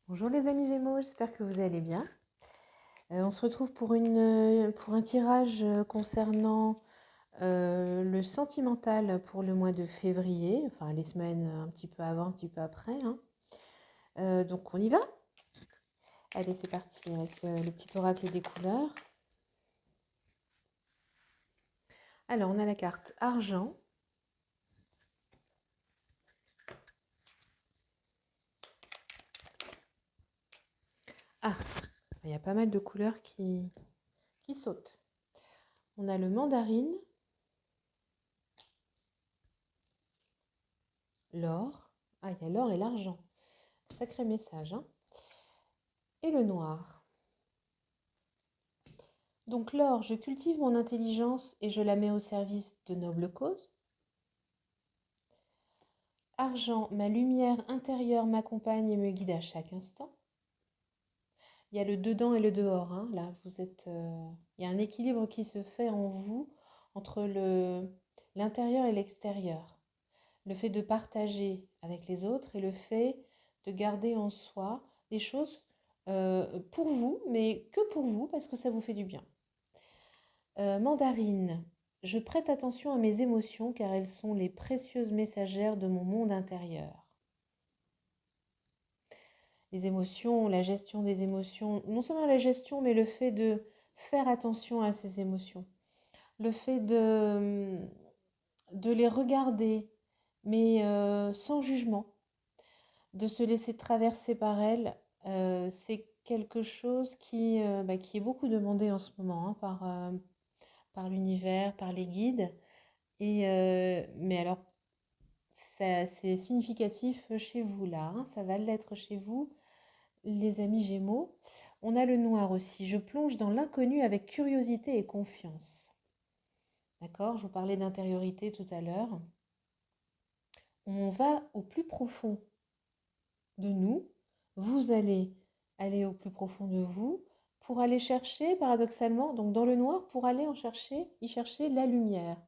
Bonjour les amis Gémeaux, j'espère que vous allez bien. On se retrouve pour un tirage concernant le sentimental pour le mois de février, enfin les semaines un petit peu avant, un petit peu après, hein. Donc on y va? Allez, c'est parti avec le petit oracle des couleurs. Alors on a la carte argent, ah, il y a pas mal de couleurs qui sautent. On a le mandarine, l'or, ah il y a l'or et l'argent, sacré message, hein. Et le noir. Donc l'or, je cultive mon intelligence et je la mets au service de nobles causes. Argent, ma lumière intérieure m'accompagne et me guide à chaque instant. Il y a le dedans et le dehors, hein. Là, il y a un équilibre qui se fait en vous entre l'intérieur et l'extérieur. Le fait de partager avec les autres et le fait de garder en soi des choses pour vous, mais que pour vous, parce que ça vous fait du bien. Mandarine, je prête attention à mes émotions car elles sont les précieuses messagères de mon monde intérieur. Les émotions, la gestion des émotions, non seulement la gestion, mais le fait de faire attention à ses émotions. Le fait de les regarder, mais sans jugement, de se laisser traverser par elles, c'est quelque chose qui est beaucoup demandé en ce moment, hein, par l'univers, par les guides. Mais alors, c'est significatif chez vous là, hein, ça va l'être chez vous, les amis Gémeaux. On a le noir aussi. Je plonge dans l'inconnu avec curiosité et confiance. D'accord? Je vous parlais d'intériorité tout à l'heure. On va au plus profond de nous. Vous allez aller au plus profond de vous pour aller chercher, paradoxalement, donc dans le noir, pour aller y chercher la lumière.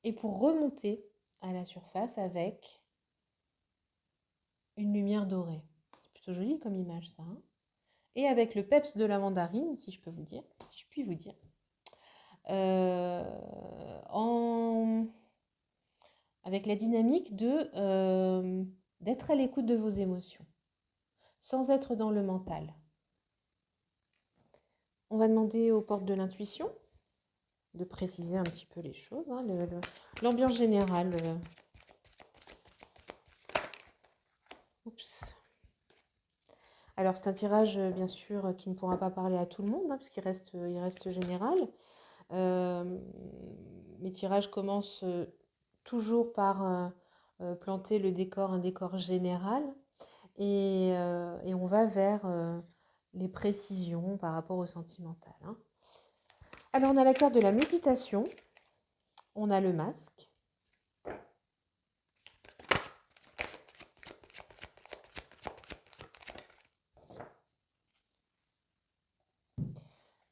Et pour remonter à la surface avec une lumière dorée. C'est plutôt joli comme image, ça, hein. Et avec le peps de la mandarine, si je puis vous dire, euh, en- avec la dynamique d'être à l'écoute de vos émotions, sans être dans le mental. On va demander aux portes de l'intuition de préciser un petit peu les choses, hein, l'ambiance générale. Oups. Alors c'est un tirage bien sûr qui ne pourra pas parler à tout le monde, hein, parce il reste général. Euh, Mes tirages commencent toujours par planter le décor, un décor général, et on va vers les précisions par rapport au sentimental, hein. Alors on a la carte de la méditation, on a le masque,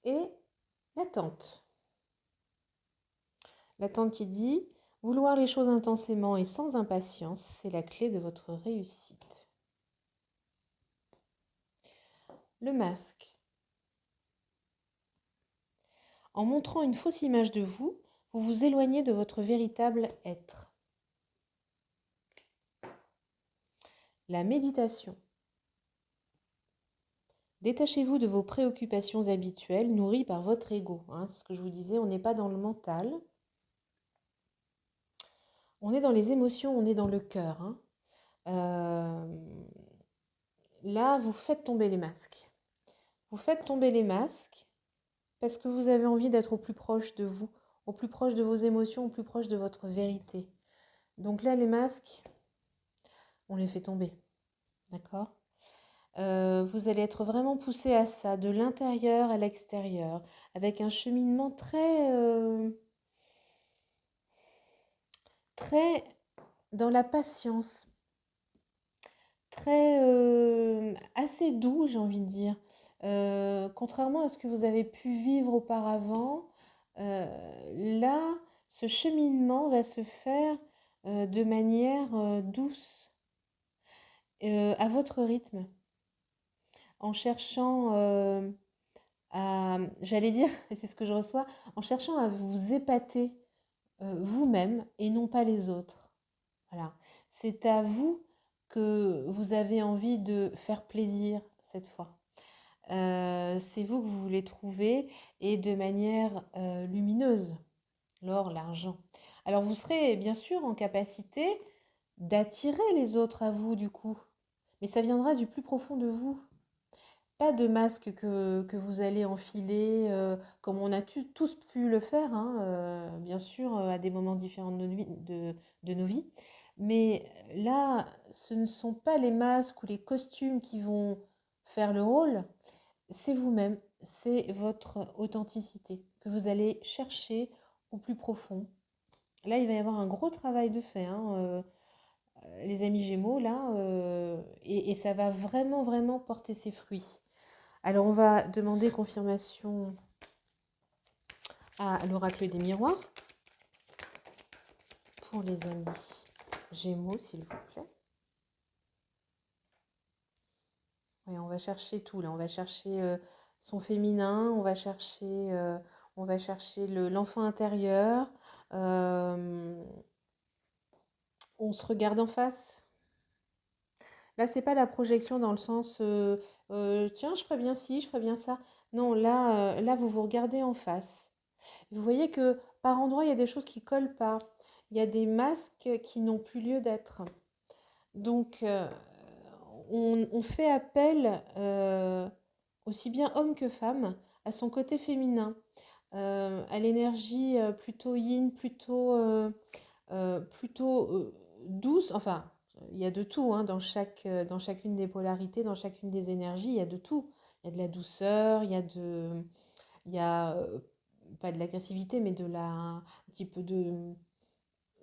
et l'attente. L'attente qui dit: vouloir les choses intensément et sans impatience, c'est la clé de votre réussite. Le masque. En montrant une fausse image de vous, vous vous éloignez de votre véritable être. La méditation. Détachez-vous de vos préoccupations habituelles nourries par votre ego, hein. C'est ce que je vous disais, on n'est pas dans le mental. On est dans les émotions, on est dans le cœur, hein. Là, vous faites tomber les masques. Vous faites tomber les masques parce que vous avez envie d'être au plus proche de vous, au plus proche de vos émotions, au plus proche de votre vérité. Donc là, les masques, on les fait tomber. D'accord? Vous allez être vraiment poussé à ça, de l'intérieur à l'extérieur, avec un cheminement très dans la patience, très assez doux, j'ai envie de dire. Contrairement à ce que vous avez pu vivre auparavant, là, ce cheminement va se faire de manière douce, à votre rythme. en cherchant j'allais dire, et c'est ce que je reçois, en cherchant à vous épater vous-même et non pas les autres. Voilà. C'est à vous que vous avez envie de faire plaisir cette fois. C'est vous que vous voulez trouver et de manière lumineuse, l'or, l'argent. Alors vous serez bien sûr en capacité d'attirer les autres à vous du coup, mais ça viendra du plus profond de vous. Pas de masque que vous allez enfiler, comme on a tous pu le faire, hein, bien sûr, à des moments différents de nos vies. Mais là, ce ne sont pas les masques ou les costumes qui vont faire le rôle, c'est vous-même, c'est votre authenticité que vous allez chercher au plus profond. Là, il va y avoir un gros travail de fait, hein, les amis Gémeaux, là, et ça va vraiment, vraiment porter ses fruits. Alors, on va demander confirmation à l'oracle des miroirs pour les amis Gémeaux, s'il vous plaît. Oui, on va chercher tout là. On va chercher son féminin, on va chercher l'enfant intérieur. Euh, on se regarde en face. Là, c'est pas la projection dans le sens tiens, je ferais bien ci, je ferais bien ça. Non, là, vous vous regardez en face. Vous voyez que par endroits, il y a des choses qui collent pas. Il y a des masques qui n'ont plus lieu d'être. Donc, on fait appel, aussi bien homme que femme, à son côté féminin, à l'énergie plutôt yin, plutôt douce. Enfin, il y a de tout hein, dans chacune des polarités, dans chacune des énergies, il y a de tout. Il y a de la douceur, il y a pas de l'agressivité, mais un petit peu de-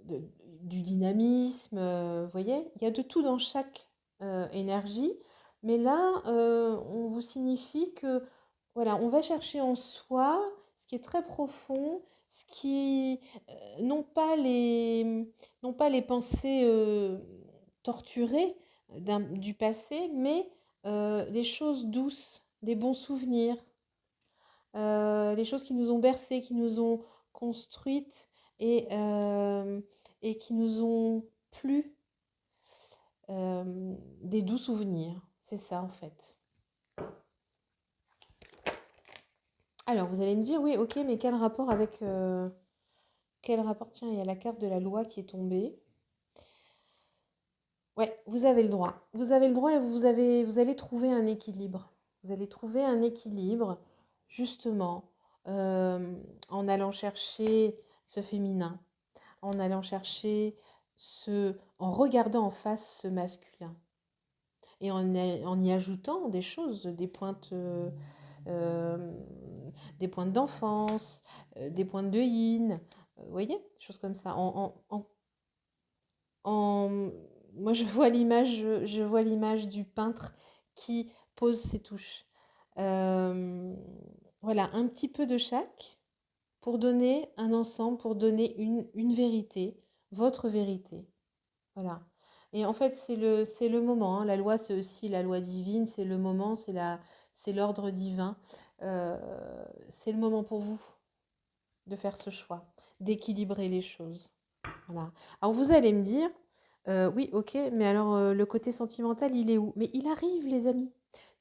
du dynamisme, vous voyez, il y a de tout dans chaque énergie, mais là, on vous signifie que, voilà, on va chercher en soi ce qui est très profond, ce qui, non pas les pensées torturées du passé, mais les choses douces, des bons souvenirs, les choses qui nous ont bercées, qui nous ont construites et qui nous ont plu, des doux souvenirs. C'est ça en fait. Alors vous allez me dire, oui, ok, mais quel rapport avec... quel rapport? Tiens, il y a la carte de la loi qui est tombée. Ouais, vous avez le droit. Vous avez le droit et vous allez trouver un équilibre. Vous allez trouver un équilibre, justement, en allant chercher ce féminin, en allant chercher en regardant en face ce masculin et en y ajoutant des choses, euh, des pointes d'enfance, des pointes de yin, vous voyez, des choses comme ça. En- Moi, je vois l'image du peintre qui pose ses touches. Euh, voilà, un petit peu de chaque pour donner un ensemble, pour donner une vérité, votre vérité. Voilà. Et en fait, c'est le moment, hein. La loi, c'est aussi la loi divine, c'est le moment, c'est l'ordre divin. Euh, c'est le moment pour vous de faire ce choix, d'équilibrer les choses. Voilà. Alors vous allez me dire, oui, ok, mais alors le côté sentimental, il est où? Mais il arrive, les amis.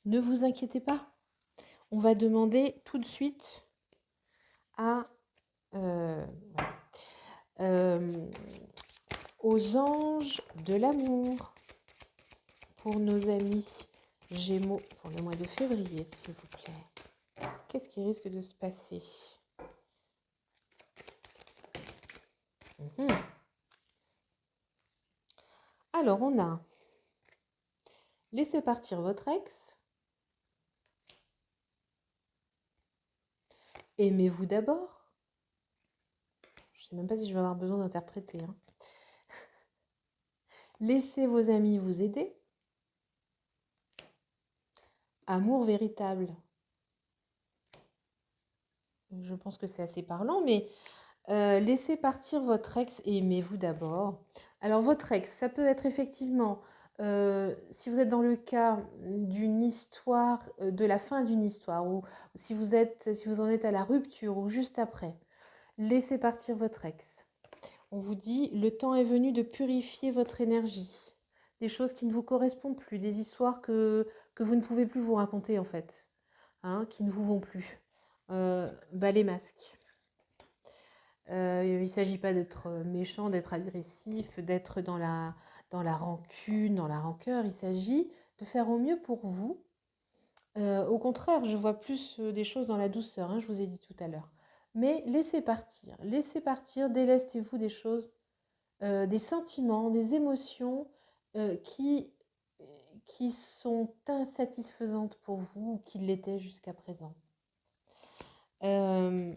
Ne vous inquiétez pas. On va demander tout de suite à, euh, euh, aux anges de l'amour pour nos amis Gémeaux pour le mois de février, s'il vous plaît. Qu'est-ce qui risque de se passer? Mhm. Alors, on a laissé partir votre ex, aimez-vous d'abord. Je ne sais même pas si je vais avoir besoin d'interpréter, hein. Laissez vos amis vous aider. Amour véritable. Je pense que c'est assez parlant, mais laissez partir votre ex et aimez-vous d'abord. Alors votre ex, ça peut être effectivement Si vous êtes dans le cas d'une histoire, de la fin d'une histoire, ou si vous en êtes à la rupture ou juste après, laissez partir votre ex. On vous dit, le temps est venu de purifier votre énergie. Des choses qui ne vous correspondent plus, des histoires que vous ne pouvez plus vous raconter en fait, hein, qui ne vous vont plus. Les masques. Il ne s'agit pas d'être méchant, d'être agressif, d'être dans la rancune, dans la rancœur. Il s'agit de faire au mieux pour vous. Au contraire, je vois plus des choses dans la douceur, hein, je vous ai dit tout à l'heure. Mais laissez partir, délestez-vous des choses, des sentiments, des émotions euh, qui, qui sont insatisfaisantes pour vous ou qui l'étaient jusqu'à présent. Euh,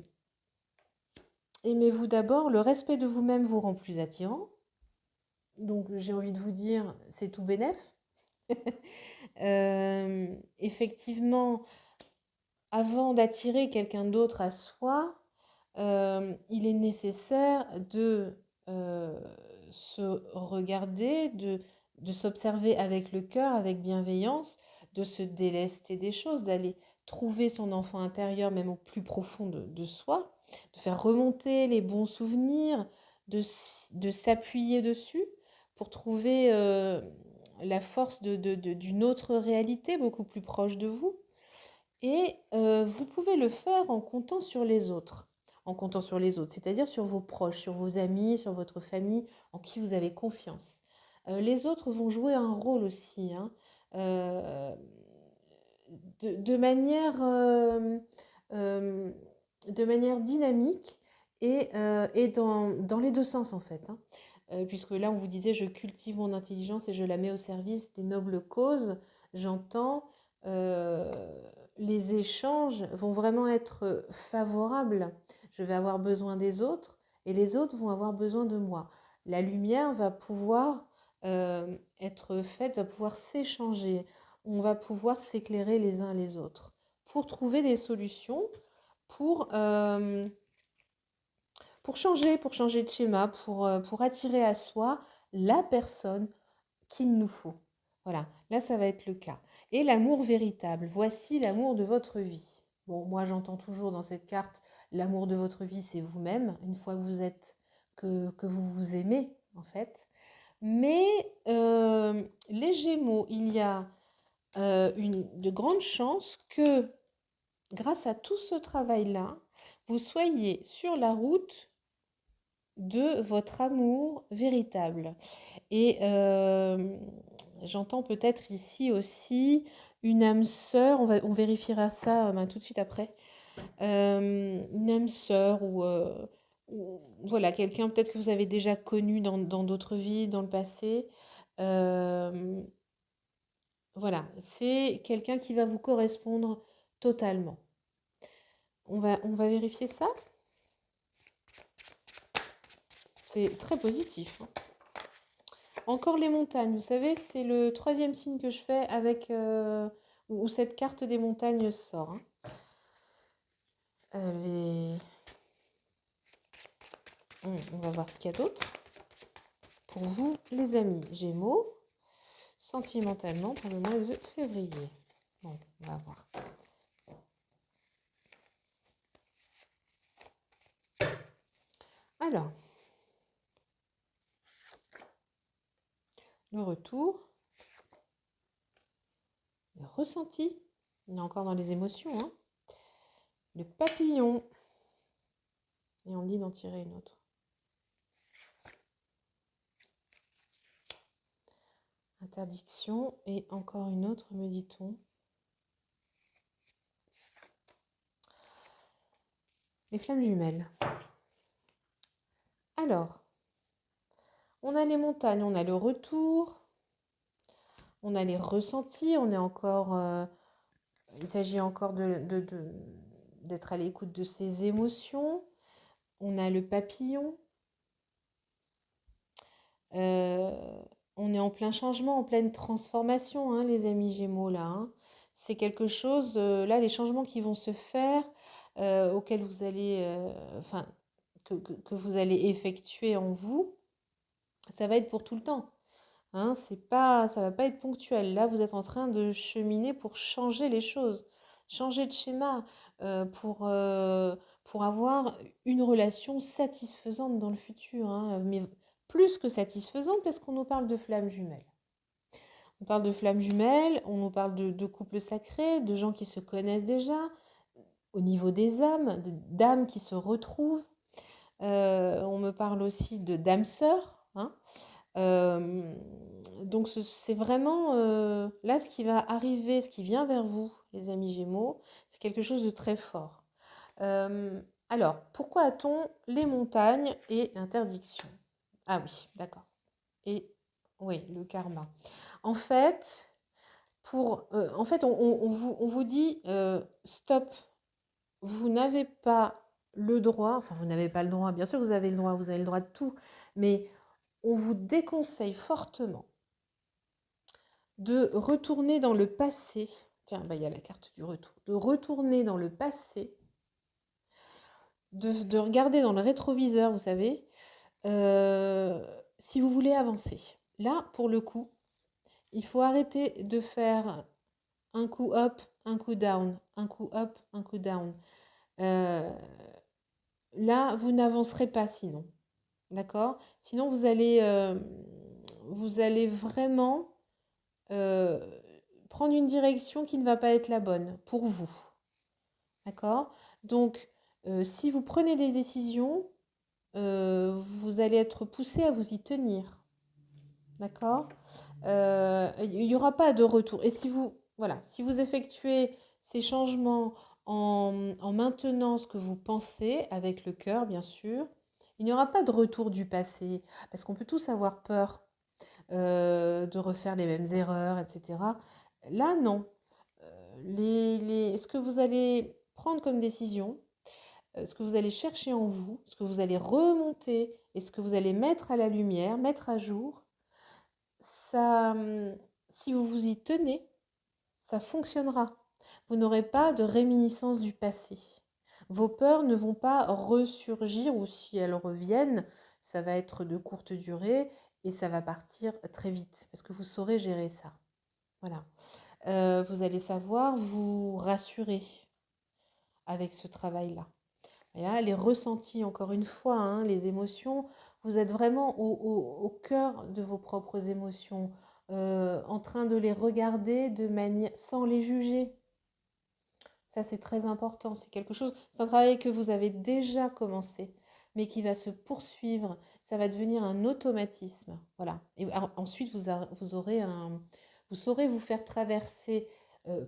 Aimez-vous d'abord, le respect de vous-même vous rend plus attirant. Donc j'ai envie de vous dire, c'est tout bénef. Effectivement, avant d'attirer quelqu'un d'autre à soi, il est nécessaire de se regarder, de s'observer avec le cœur, avec bienveillance, de se délester des choses, d'aller trouver son enfant intérieur même au plus profond de soi, de faire remonter les bons souvenirs, de s'appuyer dessus pour trouver la force d'une autre réalité beaucoup plus proche de vous. Et vous pouvez le faire en comptant sur les autres. En comptant sur les autres, c'est-à-dire sur vos proches, sur vos amis, sur votre famille, en qui vous avez confiance. Les autres vont jouer un rôle aussi, hein, euh, de manière, euh, de manière dynamique et dans les deux sens en fait, hein. Puisque là, on vous disait, je cultive mon intelligence et je la mets au service des nobles causes. J'entends, euh, les échanges vont vraiment être favorables. Je vais avoir besoin des autres et les autres vont avoir besoin de moi. La lumière va pouvoir être faite, va pouvoir s'échanger. On va pouvoir s'éclairer les uns les autres pour trouver des solutions, pour, euh, pour changer de schéma, pour attirer à soi la personne qu'il nous faut. Voilà, là ça va être le cas. Et l'amour véritable, voici l'amour de votre vie. Bon, moi j'entends toujours dans cette carte, l'amour de votre vie c'est vous-même, une fois que vous êtes, que vous vous aimez en fait. Mais les Gémeaux, il y a de grandes chances que grâce à tout ce travail-là, vous soyez sur la route de votre amour véritable. Et j'entends peut-être ici aussi une âme sœur, on vérifiera ça tout de suite après, une âme sœur ou voilà, quelqu'un peut-être que vous avez déjà connu dans d'autres vies, dans le passé. Euh, voilà, c'est quelqu'un qui va vous correspondre totalement. On va vérifier ça. C'est très positif, hein. Encore les montagnes, vous savez, c'est le troisième signe que je fais avec où cette carte des montagnes sort, hein. Les... On va voir ce qu'il y a d'autre. Pour vous, les amis Gémeaux, sentimentalement pour le mois de février. Bon, on va voir. Alors, le retour, le ressenti, on est encore dans les émotions, hein. Le papillon, et on dit d'en tirer une autre. Interdiction, et encore une autre, me dit-on. Les flammes jumelles. Alors, on a les montagnes, on a le retour, on a les ressentis, on est encore, il s'agit encore d'être à l'écoute de ses émotions. On a le papillon. Euh, on est en plein changement, en pleine transformation, hein, les amis Gémeaux, là, hein. C'est quelque chose, là, les changements qui vont se faire, auxquels vous allez, enfin, que vous allez effectuer en vous, ça va être pour tout le temps, Hein, ça va pas être ponctuel. Là, vous êtes en train de cheminer pour changer les choses, changer de schéma, pour avoir une relation satisfaisante dans le futur, hein, mais plus que satisfaisante parce qu'on nous parle de flammes jumelles. On parle de flammes jumelles, on nous parle de couples sacrés, de gens qui se connaissent déjà, au niveau des âmes, d'âmes qui se retrouvent. On me parle aussi de d'âmes sœurs, hein. Euh, donc c'est vraiment là ce qui va arriver, ce qui vient vers vous, les amis Gémeaux, c'est quelque chose de très fort. Euh, alors, pourquoi a-t-on les montagnes et l'interdiction? Ah oui, d'accord. Et oui, le karma. En fait, on vous dit stop, vous n'avez pas le droit, enfin vous n'avez pas le droit, bien sûr vous avez le droit de tout, mais on vous déconseille fortement de retourner dans le passé. Tiens, bah, il y a la carte du retour. De retourner dans le passé, de regarder dans le rétroviseur, vous savez, si vous voulez avancer. Là, pour le coup, il faut arrêter de faire un coup up, un coup down, un coup up, un coup down. Euh, Là, vous n'avancerez pas sinon. D'accord? Sinon, vous allez vraiment euh, prendre une direction qui ne va pas être la bonne pour vous. D'accord? Donc, si vous prenez des décisions, vous allez être poussé à vous y tenir. D'accord? Il n'y aura pas de retour. Et voilà, si vous effectuez ces changements en maintenant ce que vous pensez, avec le cœur, bien sûr, il n'y aura pas de retour du passé, parce qu'on peut tous avoir peur de refaire les mêmes erreurs, etc. Là, non. Ce que vous allez prendre comme décision, ce que vous allez chercher en vous, ce que vous allez remonter et ce que vous allez mettre à la lumière, mettre à jour, ça, si vous vous y tenez, ça fonctionnera. Vous n'aurez pas de réminiscence du passé. Vos peurs ne vont pas ressurgir ou si elles reviennent, ça va être de courte durée et ça va partir très vite parce que vous saurez gérer ça. Voilà. Vous allez savoir vous rassurer avec ce travail-là. Et là, les ressentis, encore une fois, hein, les émotions, vous êtes vraiment au cœur de vos propres émotions, en train de les regarder de manière sans les juger. Ça, c'est très important. C'est un travail que vous avez déjà commencé, mais qui va se poursuivre. Ça va devenir un automatisme. Voilà. Et ensuite, vous saurez vous faire traverser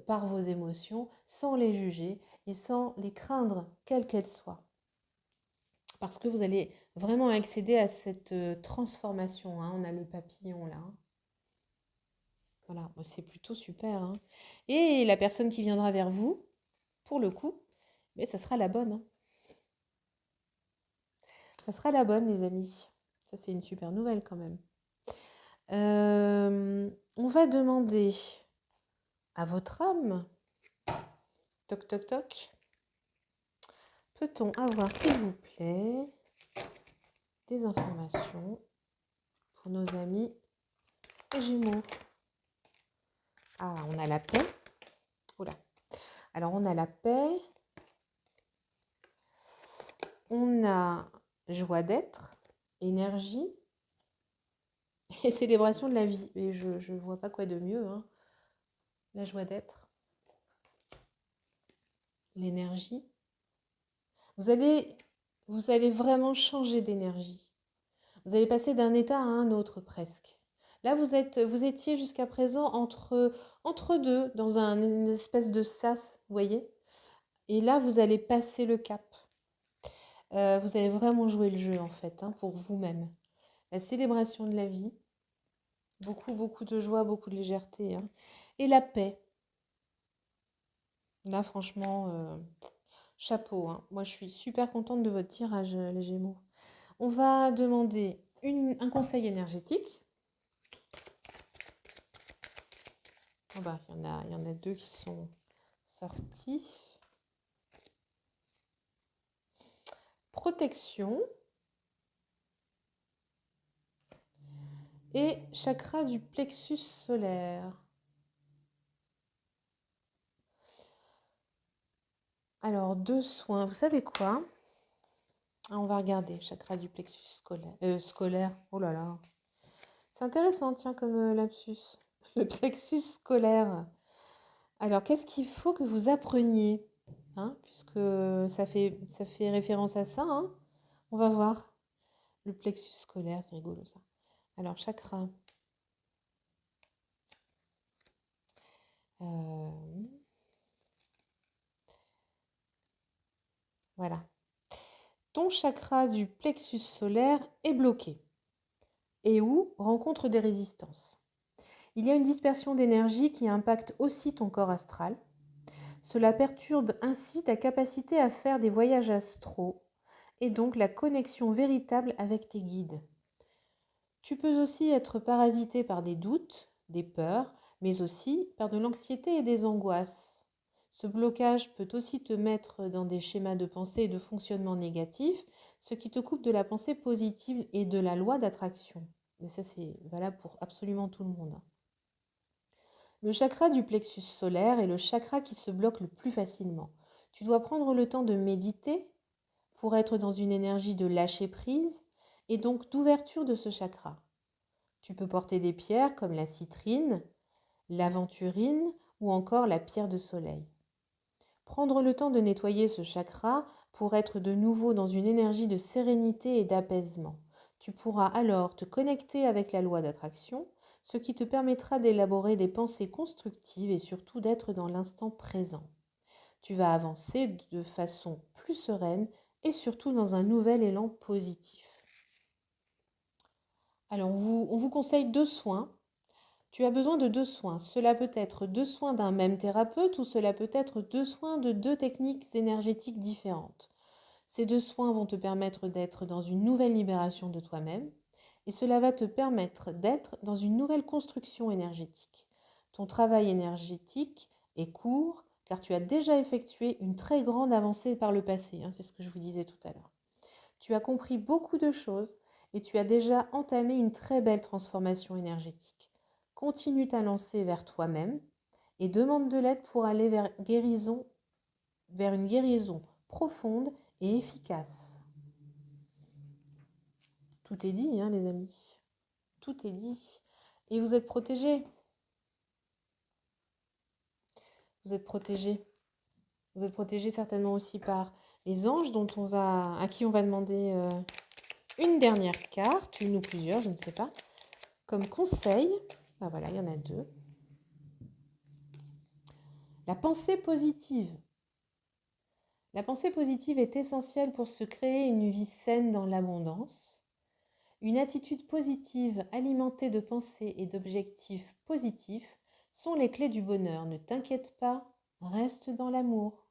par vos émotions sans les juger et sans les craindre, quelles qu'elles soient. Parce que vous allez vraiment accéder à cette transformation, hein. On a le papillon là, hein. Voilà, c'est plutôt super, hein. Et la personne qui viendra vers vous, pour le coup, mais ça sera la bonne, hein. Ça sera la bonne, les amis. Ça, c'est une super nouvelle quand même. On va demander à votre âme, toc toc toc, peut-on avoir, s'il vous plaît, des informations pour nos amis Gémeaux? Ah, on a la paix. Oula. Alors, on a la paix. On a joie d'être, énergie et célébration de la vie. Et je ne vois pas quoi de mieux, hein. La joie d'être, l'énergie. Vous allez, vous allez vraiment changer d'énergie. Vous allez passer d'un état à un autre presque. Là, vous étiez jusqu'à présent entre deux, dans une espèce de sas, vous voyez. Et là, vous allez passer le cap. Vous allez vraiment jouer le jeu, en fait, hein, pour vous-même. La célébration de la vie. Beaucoup, beaucoup de joie, beaucoup de légèreté, hein. Et la paix. Là, franchement, chapeau, hein. Moi, je suis super contente de votre tirage, les Gémeaux. On va demander un conseil énergétique. Oh bah, il y en a deux qui sont sortis. Protection. et chakra du plexus solaire. Alors, 2 soins. Vous savez quoi? On va regarder, chakra du plexus scolaire. Oh là là. C'est intéressant, tiens, comme lapsus. Le plexus scolaire. Alors, qu'est-ce qu'il faut que vous appreniez? Hein, puisque ça fait référence à ça, hein. On va voir. Le plexus scolaire, c'est rigolo ça. Alors, chakra. Voilà. Ton chakra du plexus solaire est bloqué et ou rencontre des résistances. Il y a une dispersion d'énergie qui impacte aussi ton corps astral. Cela perturbe ainsi ta capacité à faire des voyages astraux et donc la connexion véritable avec tes guides. Tu peux aussi être parasité par des doutes, des peurs, mais aussi par de l'anxiété et des angoisses. Ce blocage peut aussi te mettre dans des schémas de pensée et de fonctionnement négatifs, ce qui te coupe de la pensée positive et de la loi d'attraction. Et ça, c'est valable pour absolument tout le monde. Le chakra du plexus solaire est le chakra qui se bloque le plus facilement. Tu dois prendre le temps de méditer pour être dans une énergie de lâcher prise et donc d'ouverture de ce chakra. Tu peux porter des pierres comme la citrine, l'aventurine ou encore la pierre de soleil. Prendre le temps de nettoyer ce chakra pour être de nouveau dans une énergie de sérénité et d'apaisement. Tu pourras alors te connecter avec la loi d'attraction, ce qui te permettra d'élaborer des pensées constructives et surtout d'être dans l'instant présent. Tu vas avancer de façon plus sereine et surtout dans un nouvel élan positif. Alors, on vous conseille 2 soins. Tu as besoin de 2 soins. Cela peut être 2 soins d'un même thérapeute ou cela peut être 2 soins de 2 techniques énergétiques différentes. Ces 2 soins vont te permettre d'être dans une nouvelle libération de toi-même et cela va te permettre d'être dans une nouvelle construction énergétique. Ton travail énergétique est court car tu as déjà effectué une très grande avancée par le passé, hein, c'est ce que je vous disais tout à l'heure. Tu as compris beaucoup de choses et tu as déjà entamé une très belle transformation énergétique. Continue ta lancée vers toi-même et demande de l'aide pour aller vers une guérison profonde et efficace. Tout est dit, hein, les amis. Tout est dit. Et vous êtes protégés. Vous êtes protégés. Vous êtes protégés certainement aussi par les anges à qui on va demander une dernière carte, une ou plusieurs, je ne sais pas, comme conseil. Ben voilà, il y en a 2. La pensée positive. La pensée positive est essentielle pour se créer une vie saine dans l'abondance. Une attitude positive alimentée de pensées et d'objectifs positifs sont les clés du bonheur. Ne t'inquiète pas, reste dans l'amour.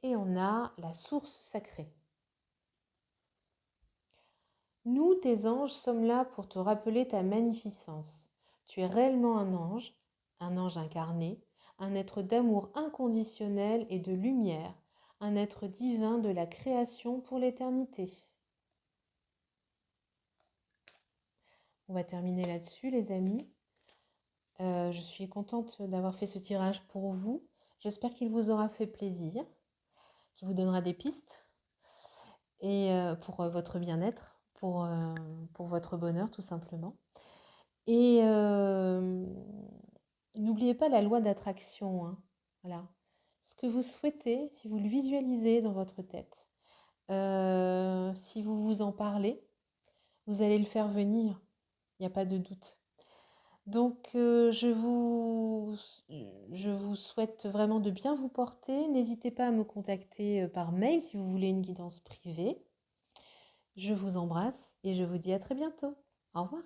Et on a la source sacrée. Nous, tes anges, sommes là pour te rappeler ta magnificence. Tu es réellement un ange incarné, un être d'amour inconditionnel et de lumière, un être divin de la création pour l'éternité. On va terminer là-dessus, les amis. Je suis contente d'avoir fait ce tirage pour vous. J'espère qu'il vous aura fait plaisir, qu'il vous donnera des pistes et pour votre bien-être, pour votre bonheur tout simplement. Et n'oubliez pas la loi d'attraction, hein. Voilà. Ce que vous souhaitez, si vous le visualisez dans votre tête, si vous vous en parlez, vous allez le faire venir. Il n'y a pas de doute. Donc, je vous souhaite vraiment de bien vous porter. N'hésitez pas à me contacter par mail si vous voulez une guidance privée. Je vous embrasse et je vous dis à très bientôt. Au revoir.